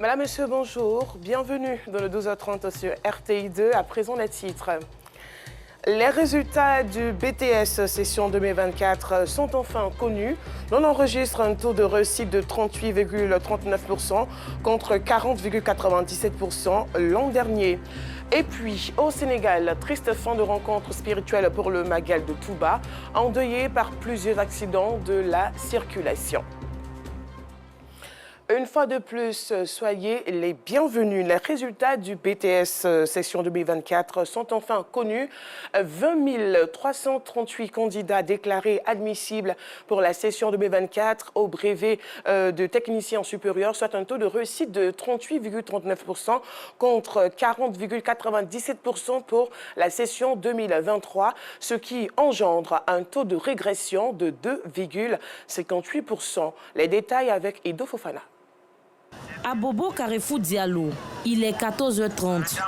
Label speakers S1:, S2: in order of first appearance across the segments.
S1: Madame, Monsieur, bonjour. Bienvenue dans le 12h30 sur RTI2. À présent, les titres. Les résultats du BTS session 2024 sont enfin connus. On enregistre un taux de réussite de 38,39% contre 40,97% l'an dernier. Et puis, au Sénégal, triste fin de rencontre spirituelle pour le Magal de Touba, endeuillé par plusieurs accidents de la circulation. Une fois de plus, soyez les bienvenus. Les résultats du BTS session 2024 sont enfin connus. 20 338 candidats déclarés admissibles pour la session 2024 au brevet de technicien supérieur, soit un taux de réussite de 38,39% contre 40,97% pour la session 2023, ce qui engendre un taux de régression de 2,58%. Les détails avec Ido Fofana.
S2: À Bobo Carrefour Diallo, il est 14h30.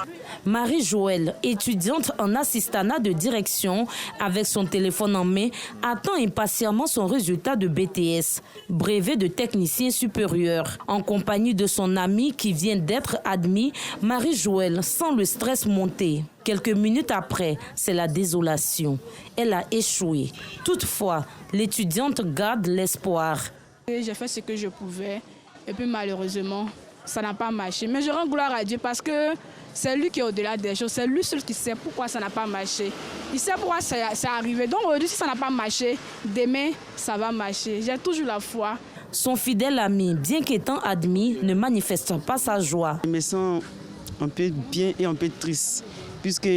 S2: Marie-Joëlle, étudiante en assistanat de direction, avec son téléphone en main, attend impatiemment son résultat de BTS, brevet de technicien supérieur. En compagnie de son ami qui vient d'être admis, Marie-Joëlle sent le stress monter. Quelques minutes après, c'est la désolation. Elle a échoué. Toutefois, l'étudiante garde l'espoir.
S3: J'ai fait ce que je pouvais. Et puis malheureusement, ça n'a pas marché. Mais je rends gloire à Dieu parce que c'est lui qui est au-delà des choses. C'est lui seul qui sait pourquoi ça n'a pas marché. Il sait pourquoi c'est arrivé. Donc aujourd'hui, si ça n'a pas marché, demain, ça va marcher. J'ai toujours la foi.
S2: Son fidèle ami, bien qu'étant admis, ne manifeste pas sa joie.
S4: Je me sens un peu bien et un peu triste, puisque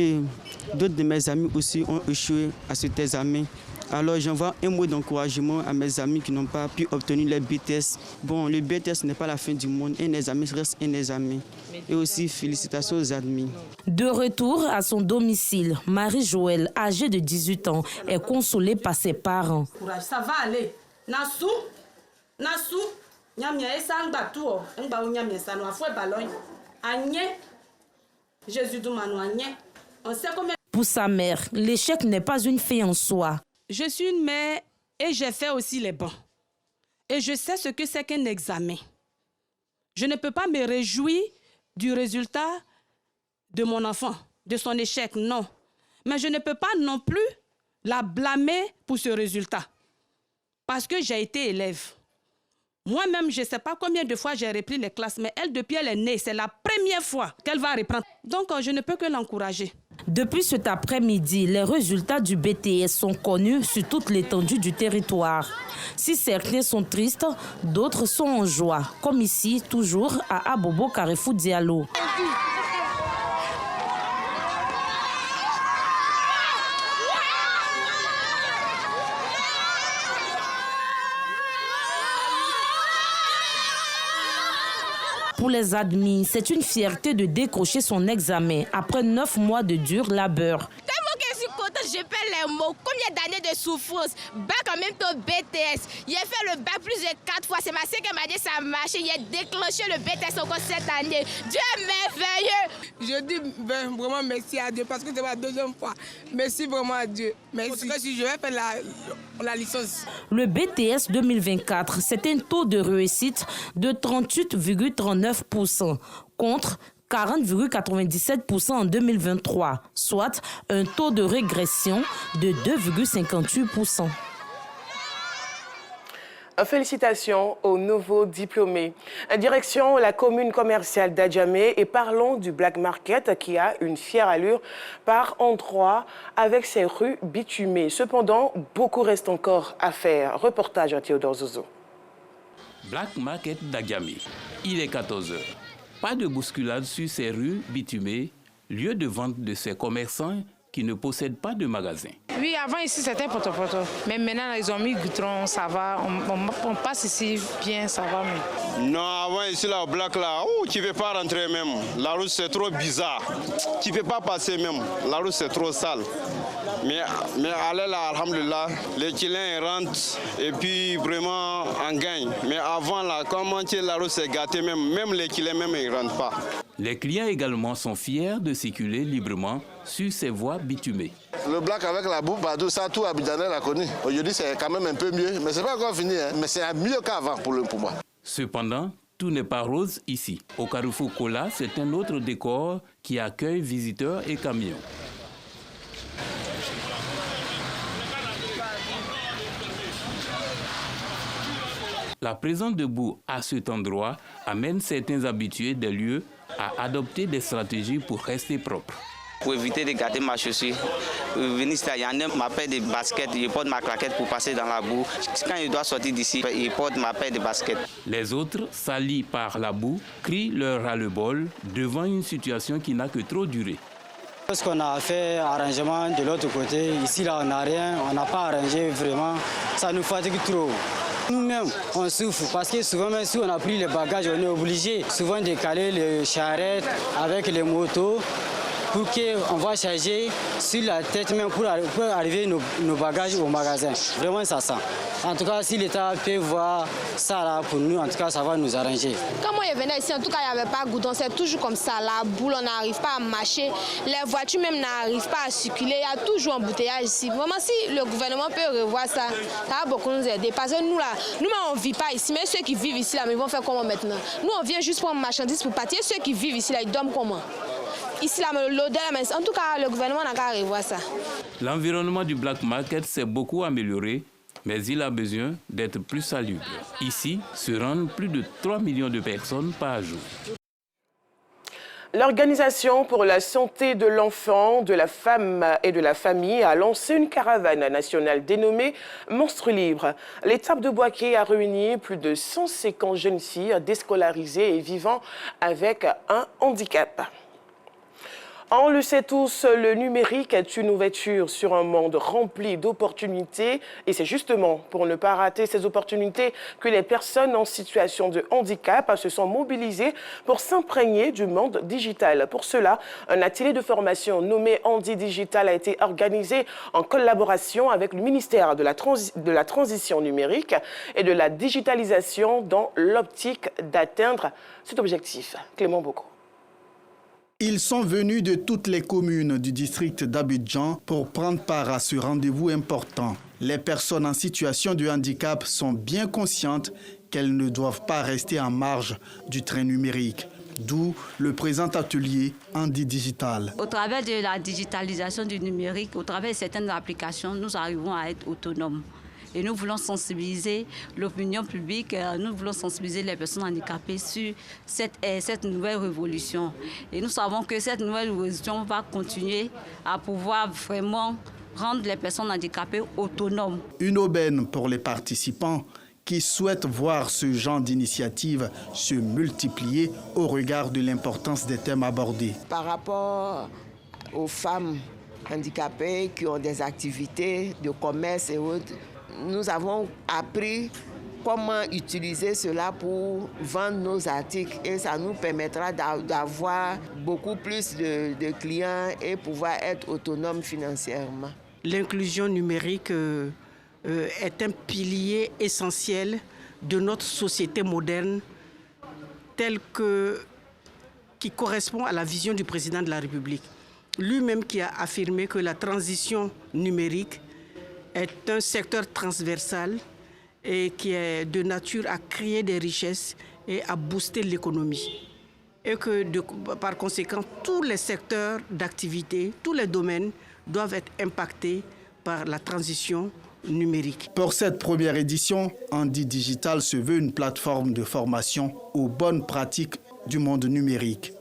S4: d'autres de mes amis aussi ont échoué à cet examen. Alors j'envoie un mot d'encouragement à mes amis qui n'ont pas pu obtenir les BTS. Bon, le BTS n'est pas la fin du monde, un examen reste un examen. Et aussi félicitations aux admis.
S2: De retour à son domicile, Marie-Joëlle, âgée de 18 ans, est consolée par ses parents.
S5: Ça va aller. Nassou,
S2: Pour sa mère, l'échec n'est pas une fin en soi.
S5: Je suis une mère et j'ai fait aussi les bancs. Et je sais ce que c'est qu'un examen. Je ne peux pas me réjouir du résultat de mon enfant, de son échec, non. Mais je ne peux pas non plus la blâmer pour ce résultat. Parce que j'ai été élève. Moi-même, je ne sais pas combien de fois j'ai repris les classes, mais elle, depuis elle est née, c'est la première fois qu'elle va reprendre. Donc, je ne peux que l'encourager.
S2: Depuis cet après-midi, les résultats du BTS sont connus sur toute l'étendue du territoire. Si certains sont tristes, d'autres sont en joie, comme ici, toujours à Abobo Carrefour Diallo. Pour les admis, c'est une fierté de décrocher son examen après 9 mois de dur labeur.
S6: Je perds les mots. Combien d'années de souffrance? Bac en même temps BTS. J'ai fait le bac plus de 4 fois. C'est ma sœur qui m'a dit ça a marché. J'ai déclenché le BTS encore cette année. Dieu est merveilleux.
S7: Je dis vraiment merci à Dieu parce que c'est ma deuxième fois. Merci vraiment à Dieu. Merci. Parce que si je vais faire la licence.
S2: Le BTS 2024, c'est un taux de réussite de 38,39% contre 40,97% en 2023, soit un taux de régression de 2,58%.
S1: Félicitations aux nouveaux diplômés. Direction la commune commerciale d'Adjamé et parlons du Black Market qui a une fière allure par endroits avec ses rues bitumées. Cependant, beaucoup reste encore à faire. Reportage à Théodore Zozo.
S8: Black Market d'Adjamé. Il est 14h. Pas de bousculade sur ces rues bitumées, lieu de vente de ces commerçants qui ne possèdent pas de magasin.
S9: Oui, avant ici c'était poto-poto, mais maintenant ils ont mis goudron, ça va, on passe ici bien, ça va mieux.
S10: Non, avant ici là, au Black là, tu ne peux pas rentrer même, la route c'est trop bizarre, tu ne peux pas passer même, la route c'est trop sale. Mais allez là, alhamdulillah, les clients rentrent et puis vraiment on gagne. Mais avant là, comment la route s'est gâtée même les clients même ils ne rentrent pas.
S8: Les clients également sont fiers de circuler librement sur ces voies bitumées.
S11: Le Black avec la boue, ça tout Abidjanais l'a connu. Aujourd'hui c'est quand même un peu mieux, mais c'est pas encore fini, hein. Mais c'est mieux qu'avant pour moi.
S8: Cependant, Tout n'est pas rose ici. Au Carrefour Kola, c'est un autre décor qui accueille visiteurs et camions. La présence de boue à cet endroit amène certains habitués des lieux à adopter des stratégies pour rester propres.
S12: Pour éviter de gâter ma chaussure, venir ici, il y en a ma paire de baskets, je porte ma claquette pour passer dans la boue. Quand je dois sortir d'ici, je porte ma paire de baskets.
S8: Les autres, salis par la boue, crient leur ras-le-bol devant une situation qui n'a que trop duré.
S13: Lorsqu'on a fait arrangement de l'autre côté, ici là on n'a rien, on n'a pas arrangé vraiment, ça nous fatigue trop. Nous-mêmes, on souffre parce que souvent, même si on a pris les bagages, on est obligé souvent de caler les charrettes avec les motos pour qu'on va charger sur la tête même pour arriver nos bagages au magasin. Vraiment, ça sent. En tout cas, si l'État peut voir ça là pour nous, en tout cas, ça va nous arranger.
S14: Quand moi je venais ici, en tout cas, il n'y avait pas de goudron, c'est toujours comme ça. La boule, on n'arrive pas à marcher. Les voitures même n'arrivent pas à circuler. Il y a toujours un embouteillage ici. Vraiment, si le gouvernement peut revoir ça, ça va beaucoup nous aider. Parce que nous, là, nous, on ne vit pas ici. Mais ceux qui vivent ici, là, ils vont faire comment maintenant? Nous, on vient juste prendre marchandises pour partir. Ceux qui vivent ici, là, ils dorment comment? Ici, là, l'odeur, en tout cas, le gouvernement n'a qu'à revoir ça.
S8: L'environnement du Black Market s'est beaucoup amélioré, mais il a besoin d'être plus salubre. Ici se rendent plus de 3 millions de personnes par jour.
S1: L'Organisation pour la santé de l'enfant, de la femme et de la famille a lancé une caravane nationale dénommée Monstres Libres. L'étape de Boaké a réuni plus de 150 jeunes filles déscolarisées et vivant avec un handicap. On le sait tous, le numérique est une ouverture sur un monde rempli d'opportunités et c'est justement pour ne pas rater ces opportunités que les personnes en situation de handicap se sont mobilisées pour s'imprégner du monde digital. Pour cela, un atelier de formation nommé Handi Digital a été organisé en collaboration avec le ministère de la Transition numérique et de la digitalisation dans l'optique d'atteindre cet objectif. Clément Boko.
S15: Ils sont venus de toutes les communes du district d'Abidjan pour prendre part à ce rendez-vous important. Les personnes en situation de handicap sont bien conscientes qu'elles ne doivent pas rester en marge du train numérique. D'où le présent atelier Handi Digital.
S16: Au travers de la digitalisation du numérique, au travers de certaines applications, nous arrivons à être autonomes. Et nous voulons sensibiliser l'opinion publique, nous voulons sensibiliser les personnes handicapées sur cette nouvelle révolution. Et nous savons que cette nouvelle révolution va continuer à pouvoir vraiment rendre les personnes handicapées autonomes.
S15: Une aubaine pour les participants qui souhaitent voir ce genre d'initiative se multiplier au regard de l'importance des thèmes abordés.
S17: Par rapport aux femmes handicapées qui ont des activités de commerce et autres, nous avons appris comment utiliser cela pour vendre nos articles et ça nous permettra d'avoir beaucoup plus de clients et pouvoir être autonomes financièrement.
S18: L'inclusion numérique est un pilier essentiel de notre société moderne qui correspond à la vision du président de la République. Lui-même qui a affirmé que la transition numérique est un secteur transversal et qui est de nature à créer des richesses et à booster l'économie. Et que par conséquent, tous les secteurs d'activité, tous les domaines doivent être impactés par la transition numérique.
S15: Pour cette première édition, Handi Digital se veut une plateforme de formation aux bonnes pratiques du monde numérique.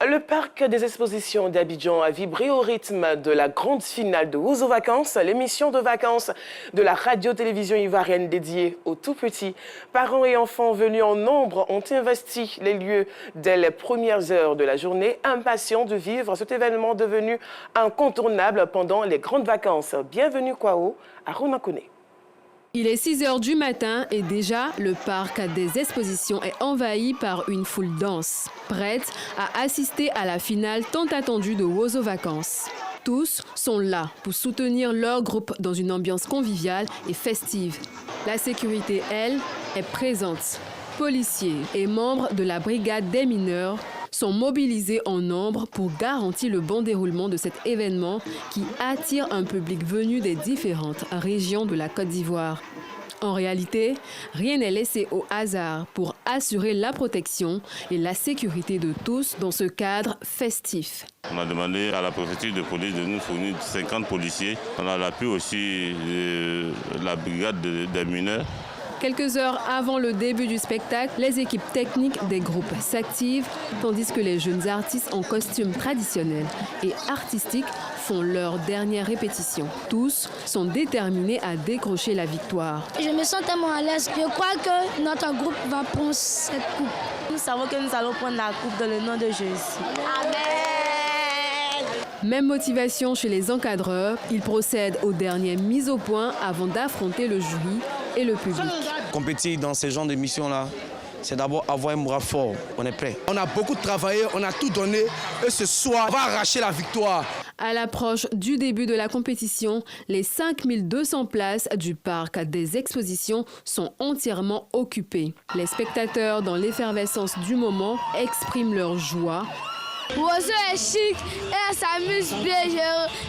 S1: Le parc des expositions d'Abidjan a vibré au rythme de la grande finale de Wozo Vacances, l'émission de vacances de la radio-télévision ivoirienne dédiée aux tout-petits. Parents et enfants venus en nombre ont investi les lieux dès les premières heures de la journée, impatients de vivre cet événement devenu incontournable pendant les grandes vacances. Bienvenue Kwao à Ronakone.
S19: Il est 6 h du matin et déjà, le parc des expositions est envahi par une foule dense, prête à assister à la finale tant attendue de Wozo Vacances. Tous sont là pour soutenir leur groupe dans une ambiance conviviale et festive. La sécurité, elle, est présente. Policiers et membres de la brigade des mineurs sont mobilisés en nombre pour garantir le bon déroulement de cet événement qui attire un public venu des différentes régions de la Côte d'Ivoire. En réalité, rien n'est laissé au hasard pour assurer la protection et la sécurité de tous dans ce cadre festif.
S20: On a demandé à la préfecture de police de nous fournir 50 policiers. On a l'appui aussi de la brigade des mineurs.
S19: Quelques heures avant le début du spectacle, les équipes techniques des groupes s'activent, tandis que les jeunes artistes en costume traditionnel et artistique font leur dernière répétition. Tous sont déterminés à décrocher la victoire.
S21: Je me sens tellement à l'aise. Je crois que notre groupe va prendre cette coupe.
S22: Nous savons que nous allons prendre la coupe dans le nom de Jésus.
S21: Amen.
S19: Même motivation chez les encadreurs. Ils procèdent aux dernières mises au point avant d'affronter le jury et le public.
S23: Compétir dans ce genre de mission-là, c'est d'abord avoir un moral fort. On est prêt.
S24: On a beaucoup travaillé, on a tout donné et ce soir, on va arracher la victoire.
S19: À l'approche du début de la compétition, les 5200 places du parc des expositions sont entièrement occupées. Les spectateurs, dans l'effervescence du moment, expriment leur joie.
S21: Wozo est chic et elle s'amuse bien.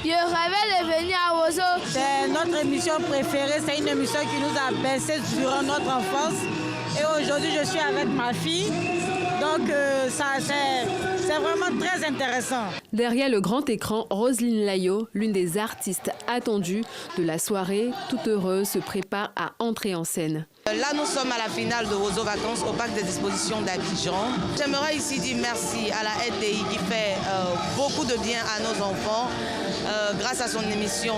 S21: Je rêvais de venir à Wozo.
S22: C'est notre émission préférée. C'est une émission qui nous a bercé durant notre enfance. Et aujourd'hui, je suis avec ma fille. Donc, c'est vraiment très intéressant.
S19: Derrière le grand écran, Roselyne Layo, l'une des artistes attendues de la soirée, toute heureuse, se prépare à entrer en scène.
S25: Là, nous sommes à la finale de Wozo Vacances au parc des expositions d'Abidjan. J'aimerais ici dire merci à la RTI qui fait beaucoup de bien à nos enfants grâce à son émission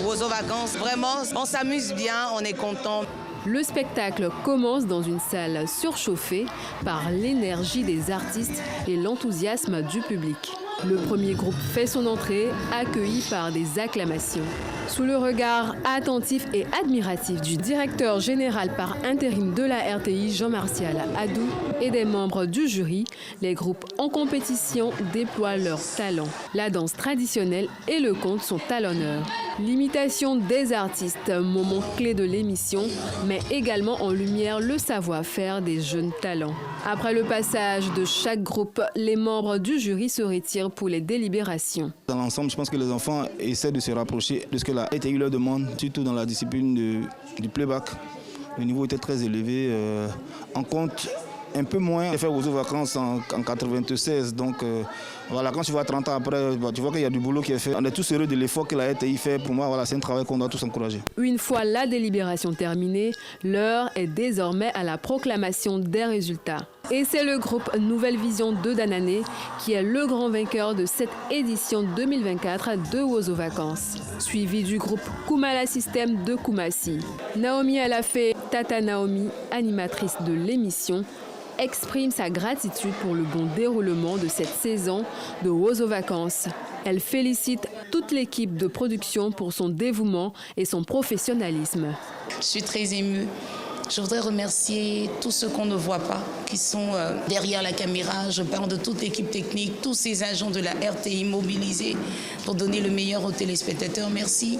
S25: Wozo Vacances. Vraiment, on s'amuse bien, on est content.
S19: Le spectacle commence dans une salle surchauffée par l'énergie des artistes et l'enthousiasme du public. Le premier groupe fait son entrée, accueilli par des acclamations. Sous le regard attentif et admiratif du directeur général par intérim de la RTI, Jean-Martial Adou, et des membres du jury, les groupes en compétition déploient leurs talents. La danse traditionnelle et le conte sont à l'honneur. L'imitation des artistes, moment clé de l'émission, met également en lumière le savoir-faire des jeunes talents. Après le passage de chaque groupe, les membres du jury se retirent pour les délibérations.
S26: Dans l'ensemble, je pense que les enfants essaient de se rapprocher de ce que la RTI leur demande, surtout dans la discipline du playback. Le niveau était très élevé. On compte un peu moins. J'ai fait Wozo Vacances en 96, donc voilà, quand tu vois 30 ans après, tu vois qu'il y a du boulot qui est fait. On est tous heureux de l'effort que la RTI fait. Pour moi, voilà, c'est un travail qu'on doit tous encourager.
S19: Une fois la délibération terminée, l'heure est désormais à la proclamation des résultats. Et c'est le groupe Nouvelle Vision de Danané qui est le grand vainqueur de cette édition 2024 de Wozo Vacances, suivi du groupe Kumala System de Koumassi. Naomi Alafé, Tata Naomi, animatrice de l'émission, exprime sa gratitude pour le bon déroulement de cette saison de Wozo Vacances. Elle félicite toute l'équipe de production pour son dévouement et son professionnalisme.
S27: Je suis très émue. Je voudrais remercier tous ceux qu'on ne voit pas, qui sont derrière la caméra. Je parle de toute l'équipe technique, tous ces agents de la RTI mobilisés pour donner le meilleur aux téléspectateurs. Merci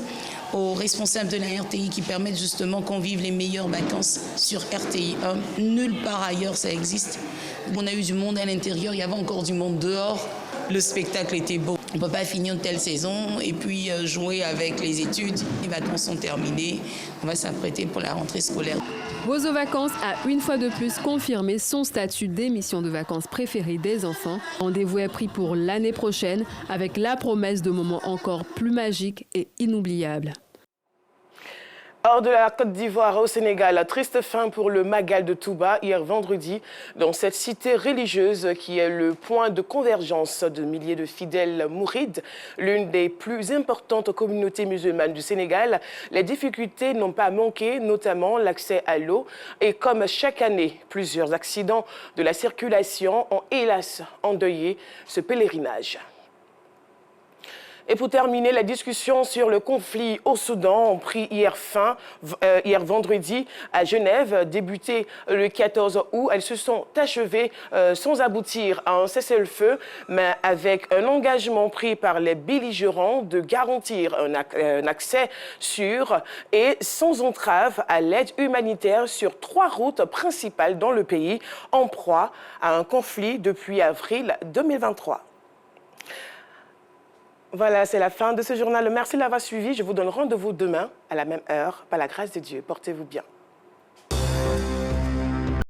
S27: aux responsables de la RTI qui permettent justement qu'on vive les meilleures vacances sur RTI 1. Nulle part ailleurs ça existe. On a eu du monde à l'intérieur, il y avait encore du monde dehors. Le spectacle était beau. On ne peut pas finir une telle saison et puis jouer avec les études. Les vacances sont terminées. On va s'apprêter pour la rentrée scolaire.
S19: Wozo Vacances a une fois de plus confirmé son statut d'émission de vacances préférée des enfants. Rendez-vous est pris pour l'année prochaine avec la promesse de moments encore plus magiques et inoubliables.
S1: Hors de la Côte d'Ivoire au Sénégal, triste fin pour le Magal de Touba hier vendredi dans cette cité religieuse qui est le point de convergence de milliers de fidèles mourides, l'une des plus importantes communautés musulmanes du Sénégal. Les difficultés n'ont pas manqué, notamment l'accès à l'eau. Et comme chaque année, plusieurs accidents de la circulation ont hélas endeuillé ce pèlerinage. Et pour terminer, la discussion sur le conflit au Soudan a pris hier vendredi à Genève, débuté le 14 août. Elles se sont achevées sans aboutir à un cessez-le-feu, mais avec un engagement pris par les belligérants de garantir un accès sûr et sans entrave à l'aide humanitaire sur 3 routes principales dans le pays, en proie à un conflit depuis avril 2023. Voilà, c'est la fin de ce journal. Merci de l'avoir suivi. Je vous donne rendez-vous demain à la même heure. Par la grâce de Dieu, portez-vous bien.